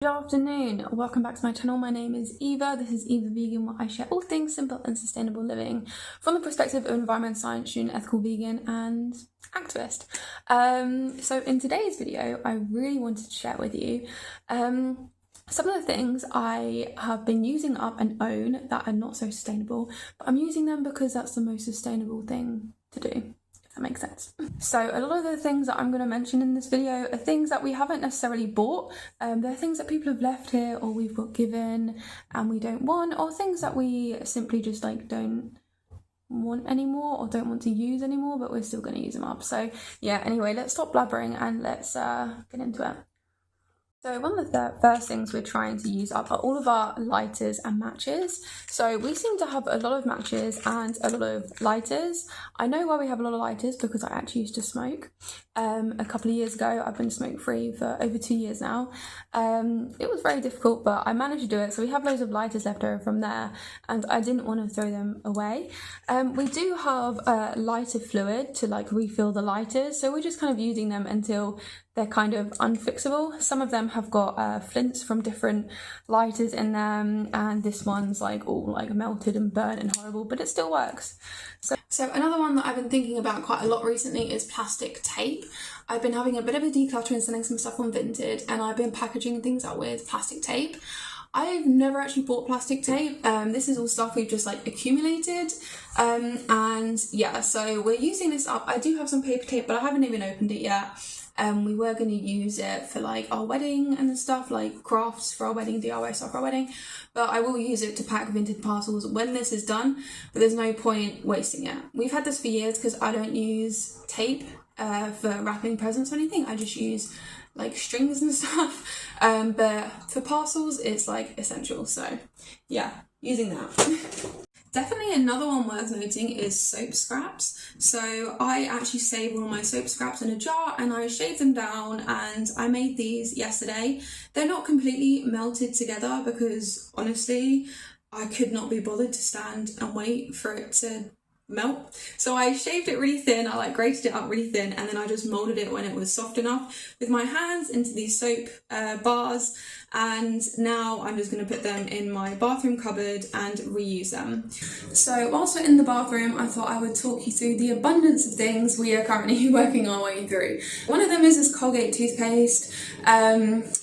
afternoon, welcome back to my channel. My name is Eva. This is Eva Vegan, where I share all things simple and sustainable living from the perspective of environmental science student, ethical vegan and activist. So in today's video, I really wanted to share with you some of the things I have been using up and own that are not so sustainable, but I'm using them because that's the most sustainable thing to do. That makes sense. So a lot of the things that I'm going to mention in this video are things that we haven't necessarily bought. They're things that people have left here or we've got given and we don't want, or things that we simply just don't want anymore or don't want to use anymore, but we're still going to use them up. So yeah, anyway, let's stop blabbering and let's get into it. So one of the first things we're trying to use up are all of our lighters and matches. So we seem to have a lot of matches and a lot of lighters. I know why we have a lot of lighters because I actually used to smoke. A couple of years ago, I've been smoke free for over 2 years now. It was very difficult, but I managed to do it. So we have loads of lighters left over from there and I didn't want to throw them away. We do have lighter fluid to refill the lighters. So we're just kind of using them until they're kind of unfixable. Some of them have got flints from different lighters in them, and this one's all melted and burnt and horrible, but it still works. So another one that I've been thinking about quite a lot recently is plastic tape. I've been having a bit of a declutter and selling some stuff on Vinted, and I've been packaging things out with plastic tape. I've never actually bought plastic tape. This is all stuff we've just accumulated. And yeah, so we're using this up. I do have some paper tape, but I haven't even opened it yet. We were going to use it for our wedding and stuff, crafts for our wedding, DIY stuff for our wedding, but I will use it to pack Vinted parcels when this is done, but there's no point wasting it. We've had this for years because I don't use tape for wrapping presents or anything. I just use strings and stuff, but for parcels it's essential. So yeah, using that. Definitely another one worth noting is soap scraps. So I actually save all of my soap scraps in a jar and I shave them down, and I made these yesterday. They're not completely melted together because honestly I could not be bothered to stand and wait for it to melt. So I shaved it really thin, I grated it up really thin, and then I just molded it when it was soft enough with my hands into these soap bars, and now I'm just going to put them in my bathroom cupboard and reuse them. So whilst we're in the bathroom, I thought I would talk you through the abundance of things we are currently working our way through. One of them is this Colgate toothpaste.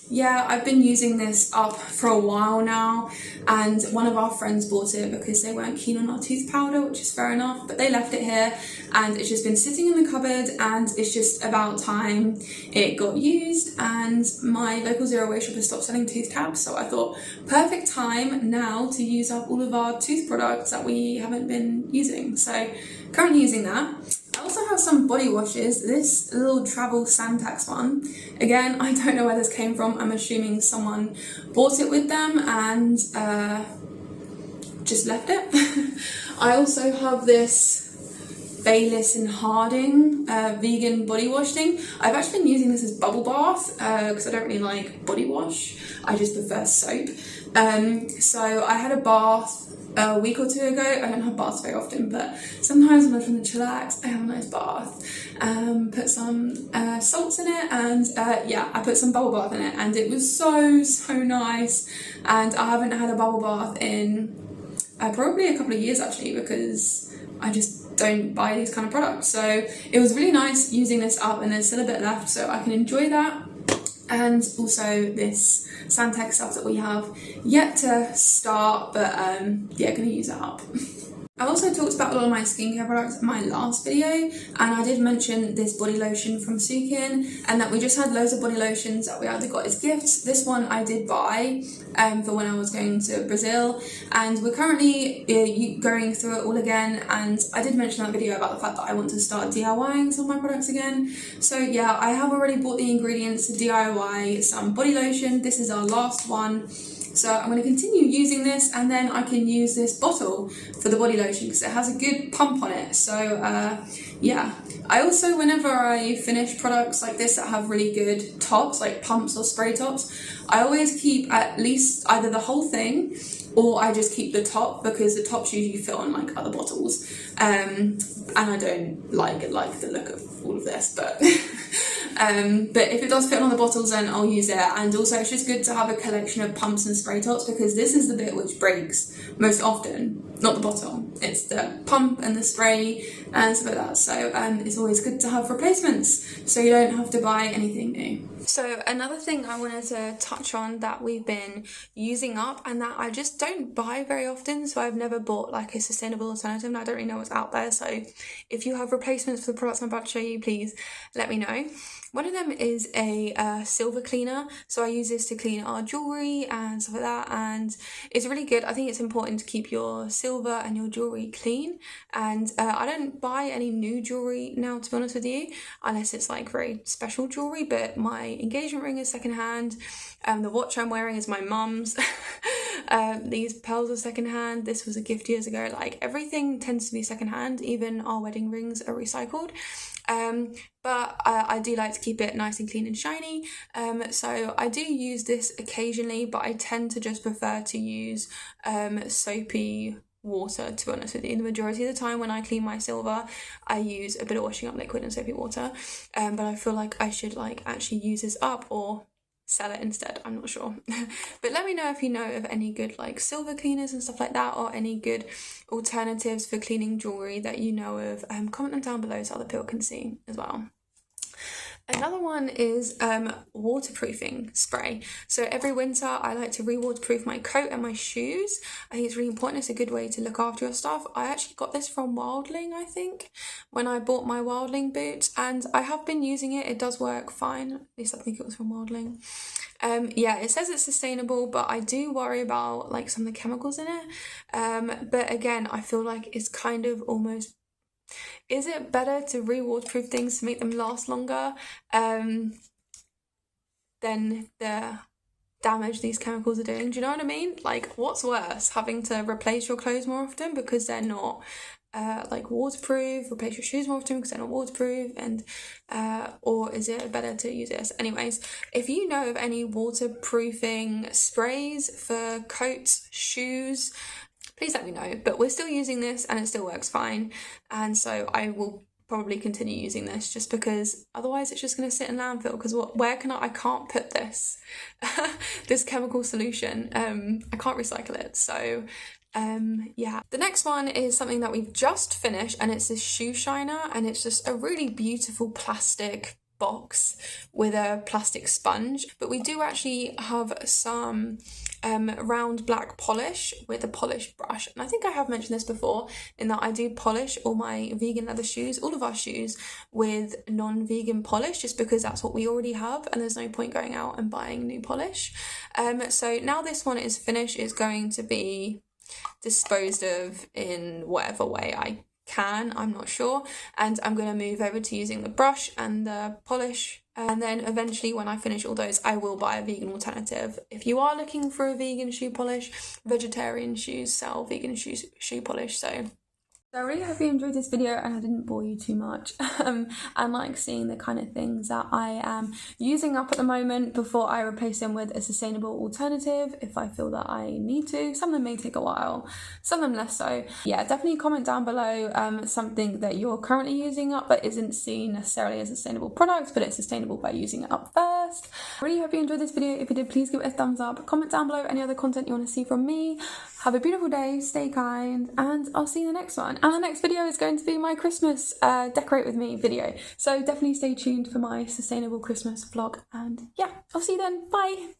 Yeah, I've been using this up for a while now, and one of our friends bought it because they weren't keen on our tooth powder, which is fair enough, but they left it here and it's just been sitting in the cupboard, and it's just about time it got used. And my local zero waste shop has stopped selling tooth tabs, so I thought perfect time now to use up all of our tooth products that we haven't been using. So currently using that. I also have some body washes. This little travel Santax one, again, I don't know where this came from. I'm assuming someone bought it with them and just left it. I also have this Bayliss and Harding vegan body wash thing. I've actually been using this as bubble bath because I don't really like body wash. I just prefer soap. So I had a bath a week or two ago. I don't have baths very often, but sometimes when I'm trying to chillax, I have a nice bath. Put some salts in it, and yeah, I put some bubble bath in it, and it was so nice. And I haven't had a bubble bath in probably a couple of years actually, because I just don't buy these kind of products. So it was really nice using this up, and there's still a bit left so I can enjoy that. And also this Santex stuff that we have yet to start, but yeah, gonna use that up. I also talked about a lot of my skincare products in my last video, and I did mention this body lotion from Sukin, and that we just had loads of body lotions that we either got as gifts. This one I did buy for when I was going to Brazil, and we're currently going through it all again. And I did mention in that video about the fact that I want to start DIYing some of my products again. So yeah, I have already bought the ingredients to DIY some body lotion. This is our last one. So I'm going to continue using this, and then I can use this bottle for the body lotion because it has a good pump on it. So yeah, I also, whenever I finish products like this that have really good tops, like pumps or spray tops, I always keep at least either the whole thing, or I just keep the top, because the tops usually fit on other bottles. And I don't like the look of all of this, but But if it does fit on the bottles, then I'll use it. And also it's just good to have a collection of pumps and spray tops, because this is the bit which breaks most often. Not the bottle, it's the pump and the spray and stuff like that. So it's always good to have replacements so you don't have to buy anything new. So another thing I wanted to touch on that we've been using up and that I just don't buy very often, so I've never bought like a sustainable alternative and I don't really know what's out there. So if you have replacements for the products I'm about to show you, please let me know. One of them is a silver cleaner. So I use this to clean our jewellery and stuff like that, and it's really good. I think it's important to keep your silver and your jewellery clean, and I don't buy any new jewellery now, to be honest with you, unless it's like very special jewellery, but my engagement ring is secondhand, the watch I'm wearing is my mum's, these pearls are secondhand, this was a gift years ago. Like, everything tends to be secondhand, even our wedding rings are recycled. But I do like to keep it nice and clean and shiny, so I do use this occasionally, but I tend to just prefer to use soapy water, to be honest with you. The majority of the time when I clean my silver, I use a bit of washing up liquid and soapy water, but I feel like I should like actually use this up or sell it instead, I'm not sure. But let me know if you know of any good like silver cleaners and stuff like that, or any good alternatives for cleaning jewellery that you know of. Comment them down below so other people can see as well. Another one is waterproofing spray. So every winter I like to re-waterproof my coat and my shoes. I think it's really important. It's a good way to look after your stuff. I actually got this from Wildling, I think, when I bought my Wildling boots, and I have been using it. It does work fine. At least I think it was from Wildling. Yeah, it says it's sustainable, but I do worry about like some of the chemicals in it. But again, I feel like it's kind of almost, is it better to re-waterproof things to make them last longer than the damage these chemicals are doing? Do you know what I mean? Like, what's worse, having to replace your clothes more often because they're not like waterproof, replace your shoes more often because they're not waterproof, and or is it better to use this? Anyways, if you know of any waterproofing sprays for coats, shoes, please let me know. But we're still using this and it still works fine, and so I will probably continue using this, just because otherwise it's just going to sit in landfill, because where can I can't put this this chemical solution, I can't recycle it. So yeah. The next one is something that we've just finished, and it's this shoe shiner, and it's just a really beautiful plastic box with a plastic sponge. But we do actually have some round black polish with a polish brush, and I think I have mentioned this before, in that I do polish all my vegan leather shoes, all of our shoes, with non-vegan polish, just because that's what we already have and there's no point going out and buying new polish. So now this one is finished, it's going to be disposed of in whatever way I can, I'm not sure, and I'm going to move over to using the brush and the polish, and then eventually when I finish all those I will buy a vegan alternative. If you are looking for a vegan shoe polish, vegetarian shoes sell vegan shoe polish. So I really hope you enjoyed this video and I didn't bore you too much, and like seeing the kind of things that I am using up at the moment before I replace them with a sustainable alternative if I feel that I need to. Some of them may take a while, some of them less so. Yeah, definitely comment down below something that you're currently using up that isn't seen necessarily as a sustainable product, but it's sustainable by using it up first. I really hope you enjoyed this video. If you did, please give it a thumbs up. Comment down below any other content you want to see from me. Have a beautiful day, stay kind, and I'll see you in the next one. And the next video is going to be my Christmas decorate with me video. So definitely stay tuned for my sustainable Christmas vlog. And yeah, I'll see you then. Bye.